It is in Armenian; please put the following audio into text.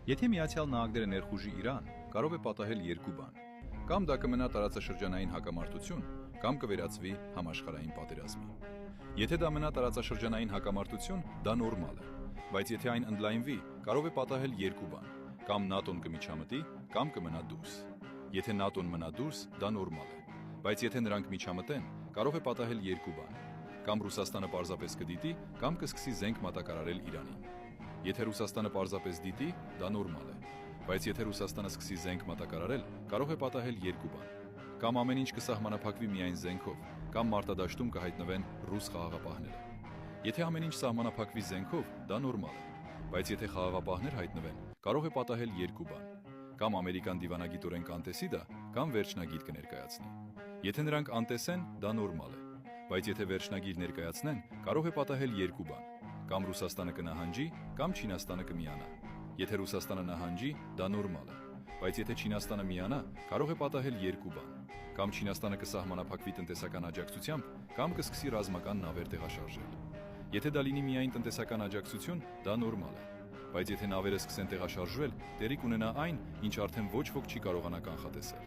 Եթե Միացյալ Նահանգները ներխուժի Իրան, կարող է պատահել երկու բան. կամ դա կմնա տարածաշրջանային հակամարտություն, կամ կվերածվի համաշխարհային պատերազմի։ Եթե դա մնա տարածաշրջանային հակամարտություն, դա նորմալ է, բայց եթե այն ընդլայնվի, կարող է պատահել երկու բան. կամ ՆԱՏՕ-ն կմիջամտի, կամ կմնա դուրս։ Եթե ՆԱՏՕ-ն մնա դուրս, դա նորմալ է, բայց եթե նրանք միջամտեն, կարող է պատահել երկու բան. կամ Ռուսաստանը պարզապես կդիտի, կամ կսկսի զենք մատակարարել Իրանին։ Եթե Ռուսաստանը պարզապես դիտի, դա նորմալ է, բայց եթե Ռուսաստանը սկսի զենք մատակարարել, կարող է պատահել երկու բան. կամ ամեն ինչ կսահմանափակվի միայն զենքով, կամ մարտադաշտում կհայտնվեն ռուս խաղաղապահները։ Եթե ամեն ինչ սահմանափակվի զենքով, դա նորմալ է, բայց եթե խաղաղապահներ հայտնվեն, կարող է պատահել երկու բան. կամ ամերիկան դիվանագիտորեն կանտեսի դա, կամ վերջնագիր կներկայացնի։ Եթե նրանք անտեսեն, դա նորմալ է, բայց եթե վերջնագիր ներկայացնեն, կարող է պատահել երկու բան. կամ Ռուսաստանը կնահանջի, կամ Չինաստանը կմիանա։ Եթե Ռուսաստանը նահանջի, դա նորմալ է, բայց եթե Չինաստանը միանա, կարող է պատահել երկու բան. կամ Չինաստանը կսահմանափակվի տնտեսական աջակցությամբ, կամ կսկսի ռազմական նավեր տեղաշարժել։ Եթե դա լինի միայն տնտեսական աջակցություն, դա նորմալ է, բայց եթե նավերը սկսեն տեղաշարժվել, տեղի կունենա այն, ինչ արդեն ոչ ոք չի կարողանա կանխատեսել։